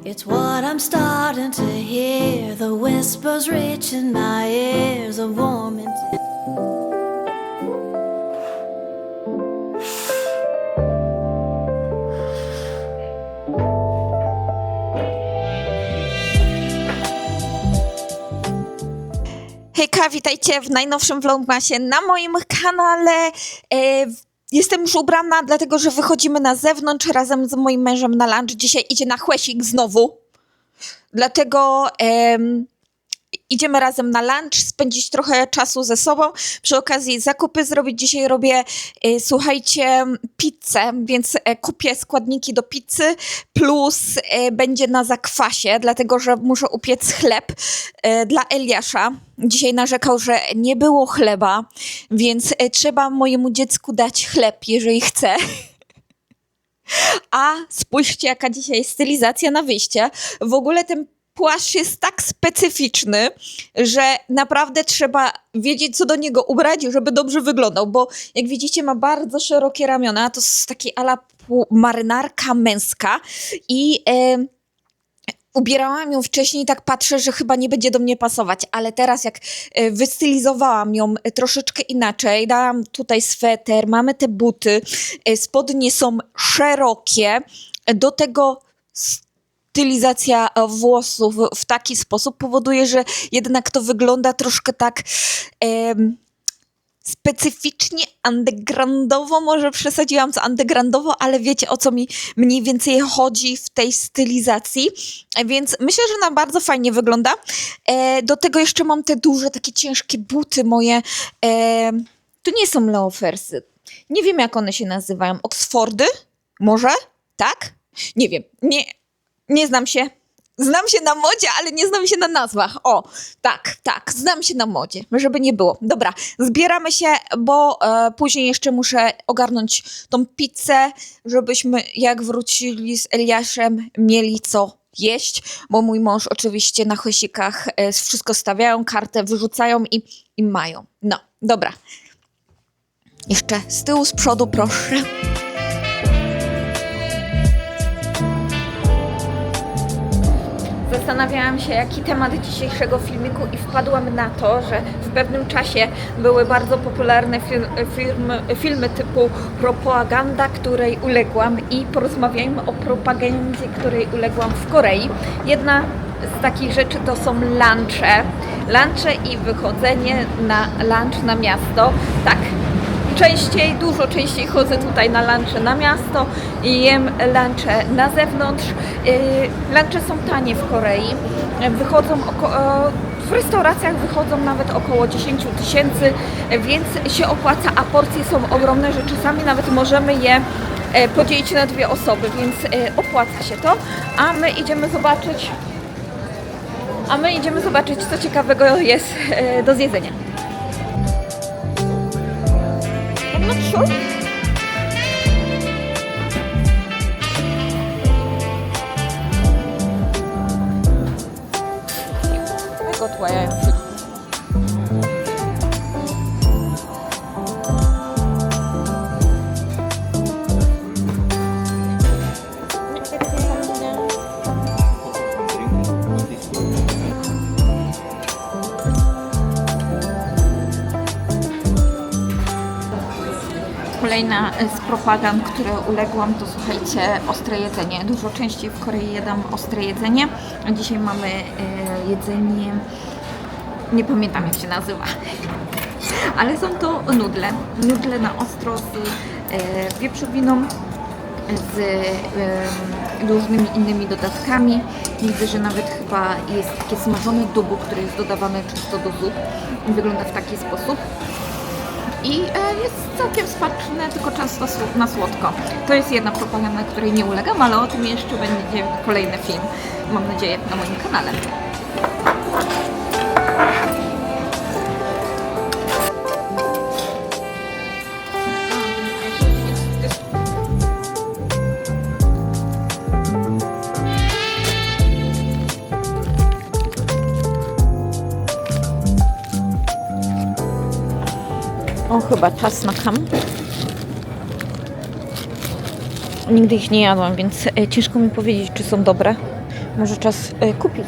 It's what I'm starting to hear, the whispers reaching my ears, a warm intent. Hejka, witajcie w najnowszym vlogmasie na moim kanale. Jestem już ubrana, dlatego że wychodzimy na zewnątrz razem z moim mężem na lunch. Dzisiaj idzie na chłesik znowu. Dlatego idziemy razem na lunch, spędzić trochę czasu ze sobą. Przy okazji zakupy zrobić. Dzisiaj robię, słuchajcie, pizzę, więc kupię składniki do pizzy, plus będzie na zakwasie, dlatego że muszę upiec chleb dla Eliasza. Dzisiaj narzekał, że nie było chleba, więc trzeba mojemu dziecku dać chleb, jeżeli chce. A spójrzcie, jaka dzisiaj stylizacja na wyjście. W ogóle ten płaszcz jest tak specyficzny, że naprawdę trzeba wiedzieć, co do niego ubrać, żeby dobrze wyglądał, bo jak widzicie, ma bardzo szerokie ramiona, to jest taki ala marynarka męska i ubierałam ją wcześniej i tak patrzę, że chyba nie będzie do mnie pasować, ale teraz jak wystylizowałam ją troszeczkę inaczej, dałam tutaj sweter, mamy te buty, spodnie są szerokie, do tego stylizacja włosów w taki sposób powoduje, że jednak to wygląda troszkę tak specyficznie undergroundowo, może przesadziłam z undergroundowo, ale wiecie, o co mi mniej więcej chodzi w tej stylizacji, więc myślę, że ona bardzo fajnie wygląda. Do tego jeszcze mam te duże, takie ciężkie buty moje, to nie są Loafersy, nie wiem jak one się nazywają, Oxfordy? Może? Tak? Nie wiem, nie znam się. Znam się na modzie, ale nie znam się na nazwach. O, tak, znam się na modzie, żeby nie było. Dobra, zbieramy się, bo później jeszcze muszę ogarnąć tą pizzę, żebyśmy jak wrócili z Eliaszem mieli co jeść, bo mój mąż oczywiście na chłysikach wszystko stawiają, kartę wyrzucają i mają. No, dobra. Jeszcze z tyłu, z przodu, proszę. Zastanawiałam się, jaki temat dzisiejszego filmiku i wpadłam na to, że w pewnym czasie były bardzo popularne filmy typu Propaganda, której uległam, i porozmawiajmy o propagandzie, której uległam w Korei. Jedna z takich rzeczy to są lunche. Lunche i wychodzenie na lunch na miasto. Tak, dużo częściej chodzę tutaj na lunche na miasto i jem lunche na zewnątrz. Lunche są tanie w Korei, w restauracjach wychodzą nawet około 10 000, więc się opłaca, a porcje są ogromne, że czasami nawet możemy je podzielić na 2 osoby, więc opłaca się to, a my idziemy zobaczyć, co ciekawego jest do zjedzenia. I'm not sure. I got why I am. Kolejna z propagand, które uległam, to słuchajcie, ostre jedzenie. Dużo częściej w Korei jadam ostre jedzenie. Dzisiaj mamy jedzenie, nie pamiętam jak się nazywa, ale są to nudle. Nudle na ostro z wieprzowiną, z różnymi innymi dodatkami. Widzę, że nawet chyba jest takie smażone dubu, które jest dodawane często do zup. Wygląda w taki sposób. I jest całkiem smaczne, tylko często na słodko. To jest jedna propaganda, której nie ulegam, ale o tym jeszcze będzie kolejny film, mam nadzieję, na moim kanale. O, chyba czas na kam. Nigdy ich nie jadłam, więc ciężko mi powiedzieć, czy są dobre. Może czas kupić.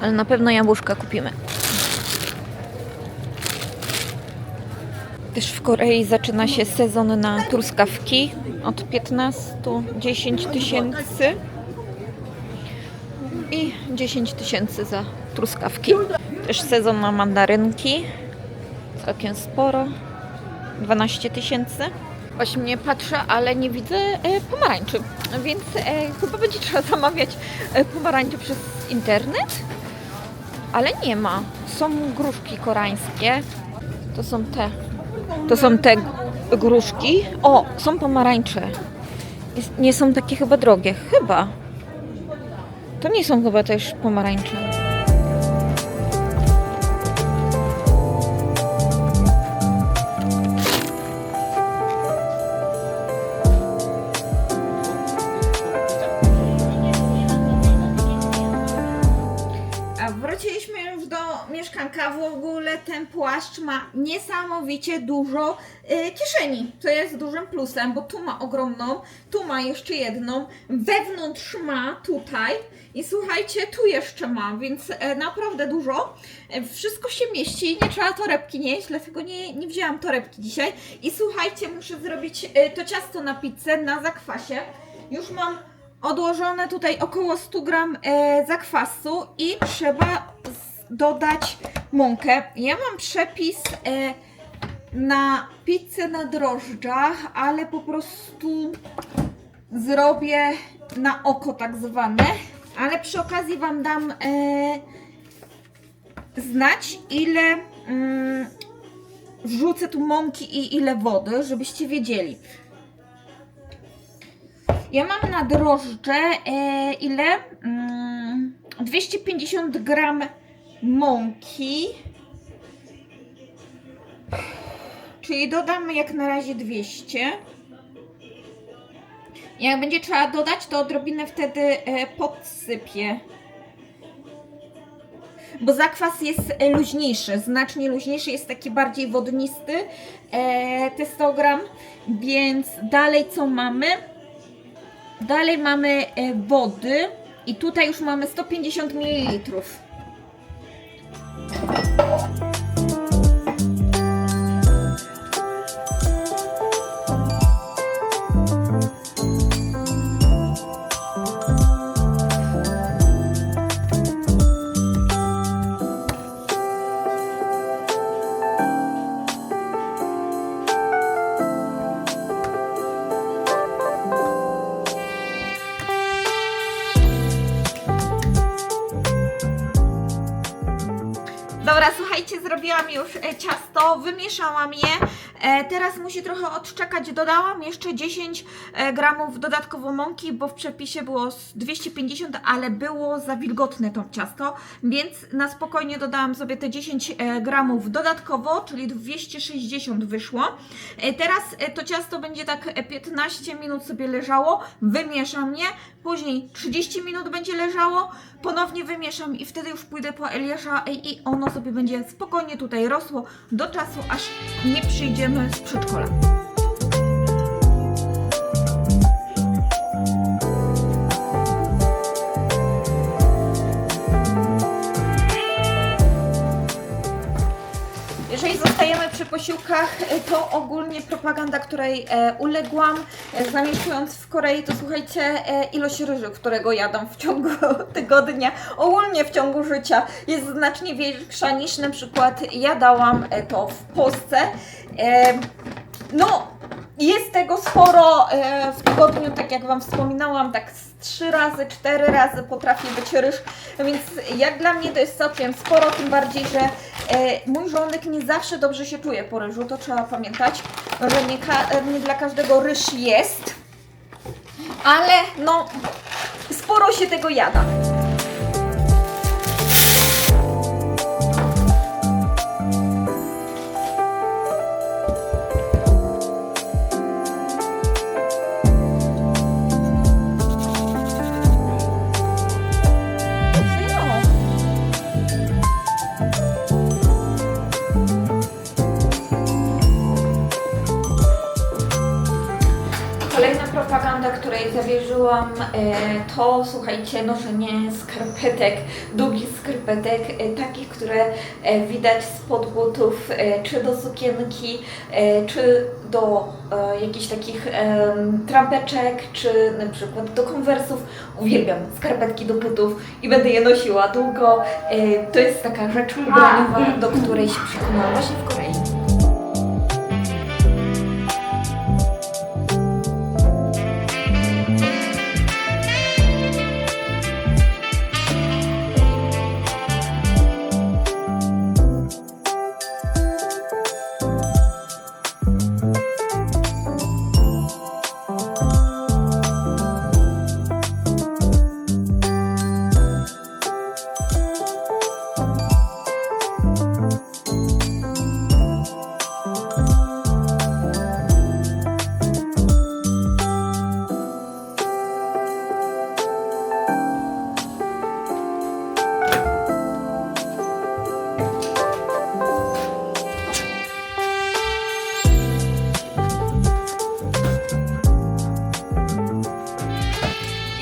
Ale na pewno jabłuszka kupimy. Też w Korei zaczyna się sezon na truskawki. Od 10 tysięcy. I 10 tysięcy za truskawki. Też sezon na mandarynki. Całkiem sporo. 12 tysięcy. Właśnie patrzę, ale nie widzę pomarańczy. Więc chyba będzie trzeba zamawiać pomarańcze przez internet. Ale nie ma. Są gruszki koreańskie. To są te gruszki. O, są pomarańcze. Nie są takie chyba drogie. Chyba. To nie są chyba też pomarańcze. Wróciliśmy już do mieszkanka. W ogóle ten płaszcz ma niesamowicie dużo kieszeni, co jest dużym plusem, bo tu ma ogromną, tu ma jeszcze jedną, wewnątrz ma tutaj i słuchajcie, tu jeszcze ma, więc naprawdę dużo. Wszystko się mieści, nie trzeba torebki nieść, dlatego nie wzięłam torebki dzisiaj. I słuchajcie, muszę zrobić to ciasto na pizzę na zakwasie. Już mam odłożone tutaj około 100 gram zakwasu i trzeba dodać mąkę. Ja mam przepis na pizzę na drożdżach, ale po prostu zrobię na oko tak zwane. Ale przy okazji Wam dam znać, ile wrzucę tu mąki i ile wody, żebyście wiedzieli. Ja mam na drożdże ile? 250 gram mąki. Czyli dodam jak na razie 200. Jak będzie trzeba dodać, to odrobinę wtedy podsypię. Bo zakwas jest luźniejszy, znacznie luźniejszy, jest taki bardziej wodnisty, te 100 gram. Więc dalej co mamy? Dalej mamy wody i tutaj już mamy 150 ml. Dobra, słuchajcie, zrobiłam już ciasto, wymieszałam je. Teraz musi trochę odczekać. Dodałam jeszcze 10 gramów dodatkowo mąki, bo w przepisie było 250, ale było za wilgotne to ciasto, więc na spokojnie dodałam sobie te 10 gramów dodatkowo, czyli 260 wyszło. Teraz to ciasto będzie tak 15 minut sobie leżało, wymieszam je, później 30 minut będzie leżało, ponownie wymieszam i wtedy już pójdę po Eliasza i ono sobie będzie spokojnie tutaj rosło do czasu, aż nie przyjdziemy z przedszkola. Jeżeli zostajemy przy posiłkach, to ogólnie propaganda, której uległam, zamieszkując w Korei, to słuchajcie, ilość ryżu, którego jadam w ciągu tygodnia, ogólnie w ciągu życia, jest znacznie większa niż na przykład jadałam to w Polsce. No, jest tego sporo w tygodniu, tak jak Wam wspominałam, tak z 3 razy, 4 razy potrafi być ryż, więc jak dla mnie to jest całkiem sporo, tym bardziej, że mój żołądek nie zawsze dobrze się czuje po ryżu, to trzeba pamiętać, że nie dla każdego ryż jest, ale no, sporo się tego jada. Kolejna propaganda, której zawierzyłam, to słuchajcie, noszenie skarpetek, długich skarpetek, takich, które widać spod butów, czy do sukienki, czy do jakichś takich trampeczek, czy na przykład do konwersów. Uwielbiam skarpetki do butów i będę je nosiła długo. To jest taka rzecz ubraniowa, do której się przekonałam właśnie w Korei.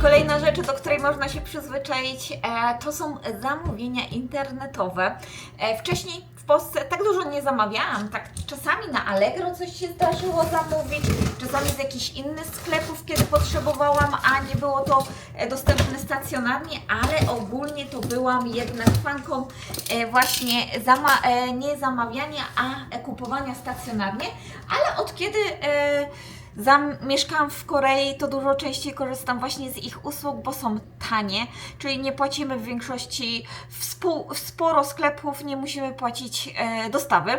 Kolejna rzecz, do której można się przyzwyczaić, to są zamówienia internetowe. Wcześniej w Polsce tak dużo nie zamawiałam, tak czasami na Allegro coś się zdarzyło zamówić, czasami z jakichś innych sklepów, kiedy potrzebowałam, a nie było to dostępne stacjonarnie, ale ogólnie to byłam jednak fanką właśnie nie zamawiania, a kupowania stacjonarnie, ale od kiedy mieszkam w Korei, to dużo częściej korzystam właśnie z ich usług, bo są tanie, czyli nie płacimy w większości, w sporo sklepów nie musimy płacić dostawy.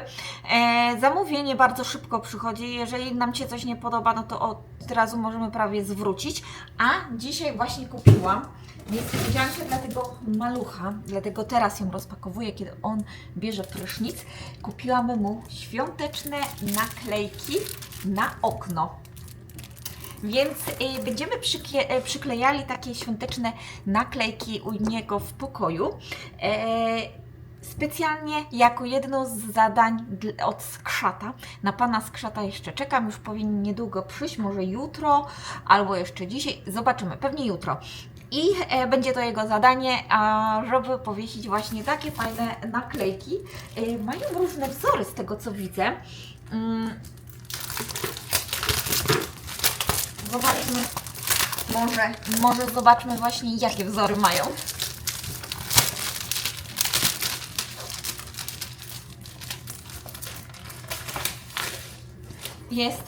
Zamówienie bardzo szybko przychodzi, jeżeli nam się coś nie podoba, no to od razu możemy prawie zwrócić, a dzisiaj właśnie kupiłam niespodziankę dla tego malucha, dlatego teraz ją rozpakowuję, kiedy on bierze prysznic. Kupiłam mu świąteczne naklejki na okno. Więc będziemy przyklejali takie świąteczne naklejki u niego w pokoju. Specjalnie jako jedno z zadań od Skrzata. Na pana Skrzata jeszcze czekam, już powinien niedługo przyjść, może jutro albo jeszcze dzisiaj. Zobaczymy, pewnie jutro. I będzie to jego zadanie, żeby powiesić właśnie takie fajne naklejki. Mają różne wzory z tego, co widzę. Zobaczmy, może zobaczmy właśnie, jakie wzory mają. Jest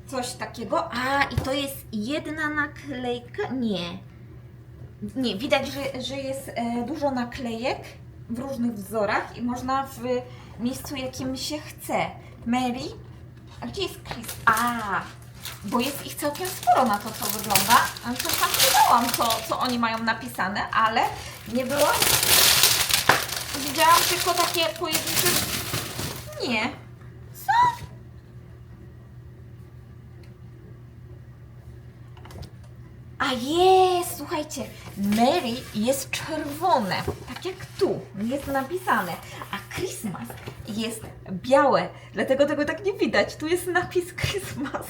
coś takiego. I to jest jedna naklejka? Nie, widać, że jest dużo naklejek w różnych wzorach i można w miejscu, jakim się chce. Mary? A gdzie jest Chris? Bo jest ich całkiem sporo na to, co wygląda. Coś tam czytałam, co oni mają napisane, ale nie było. Widziałam tylko takie pojedyncze. Nie. Co? Jest, słuchajcie, Mary jest czerwone, tak jak tu jest napisane, a Christmas jest białe, dlatego tego tak nie widać, tu jest napis Christmas.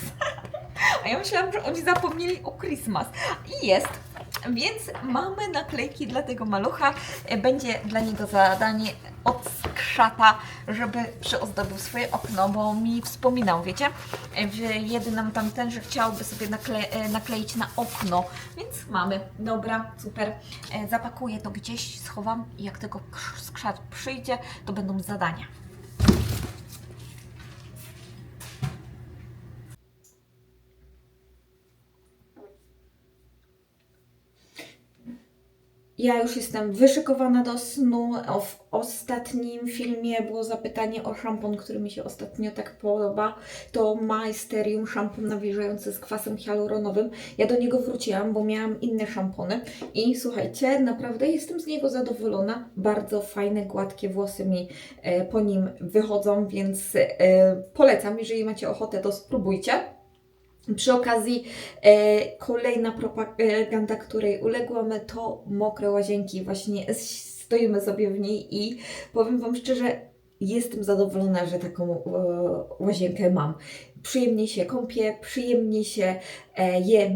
A ja myślałam, że oni zapomnieli o Christmas. I jest, więc mamy naklejki dla tego malucha. Będzie dla niego zadanie od Skrzata, żeby przyozdobił swoje okno, bo mi wspominał, wiecie, w jednym tamten, że chciałby sobie nakleić na okno, więc mamy. Dobra, super. Zapakuję to gdzieś, schowam i jak tego Skrzat przyjdzie, to będą zadania. Ja już jestem wyszykowana do snu. W ostatnim filmie było zapytanie o szampon, który mi się ostatnio tak podoba. To Mysterium szampon nawilżający z kwasem hialuronowym. Ja do niego wróciłam, bo miałam inne szampony i słuchajcie, naprawdę jestem z niego zadowolona. Bardzo fajne, gładkie włosy mi po nim wychodzą, więc polecam. Jeżeli macie ochotę, to spróbujcie. Przy okazji kolejna propaganda, której uległam, to mokre łazienki. Właśnie stoimy sobie w niej i powiem Wam szczerze, jestem zadowolona, że taką łazienkę mam. Przyjemnie się kąpię, przyjemnie się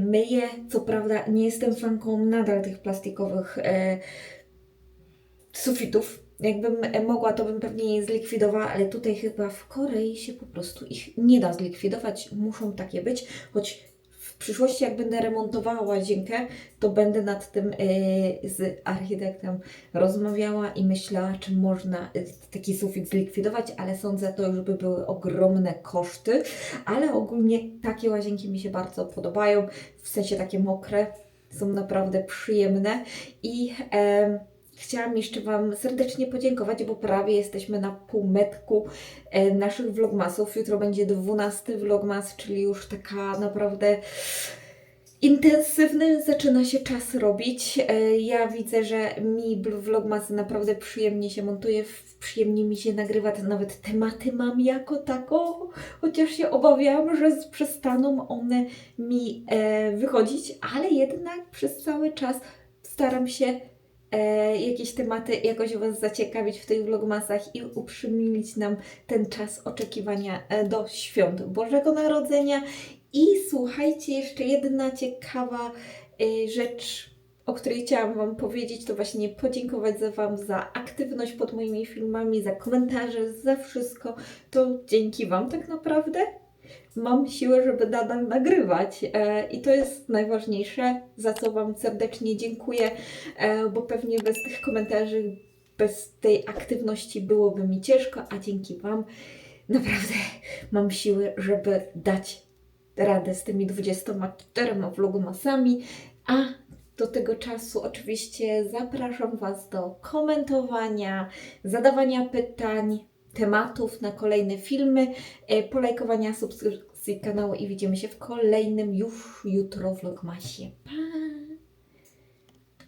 myję. Co prawda nie jestem fanką nadal tych plastikowych sufitów. Jakbym mogła, to bym pewnie je zlikwidowała, ale tutaj chyba w Korei się po prostu ich nie da zlikwidować. Muszą takie być, choć w przyszłości jak będę remontowała łazienkę, to będę nad tym z architektem rozmawiała i myślała, czy można taki sufit zlikwidować, ale sądzę, to już by były ogromne koszty, ale ogólnie takie łazienki mi się bardzo podobają, w sensie takie mokre, są naprawdę przyjemne i chciałam jeszcze Wam serdecznie podziękować, bo prawie jesteśmy na półmetku naszych vlogmasów. Jutro będzie 12 vlogmas, czyli już taka naprawdę intensywny zaczyna się czas robić. Ja widzę, że mi vlogmasy naprawdę przyjemnie się montuje, przyjemnie mi się nagrywa, nawet tematy mam jako tako, chociaż się obawiałam, że przestaną one mi wychodzić, ale jednak przez cały czas staram się jakieś tematy jakoś Was zaciekawić w tych vlogmasach i uprzymielić nam ten czas oczekiwania do świąt Bożego Narodzenia. I słuchajcie, jeszcze jedna ciekawa rzecz, o której chciałam Wam powiedzieć, to właśnie podziękować Wam za aktywność pod moimi filmami, za komentarze, za wszystko. To dzięki Wam tak naprawdę mam siłę, żeby nadal nagrywać i to jest najważniejsze, za co Wam serdecznie dziękuję, bo pewnie bez tych komentarzy, bez tej aktywności byłoby mi ciężko, a dzięki Wam naprawdę mam siłę, żeby dać radę z tymi 24 vlogmasami, a do tego czasu oczywiście zapraszam Was do komentowania, zadawania pytań, tematów na kolejne filmy, polajkowania, subskrypcji kanału i widzimy się w kolejnym już jutro vlogmasie. Pa!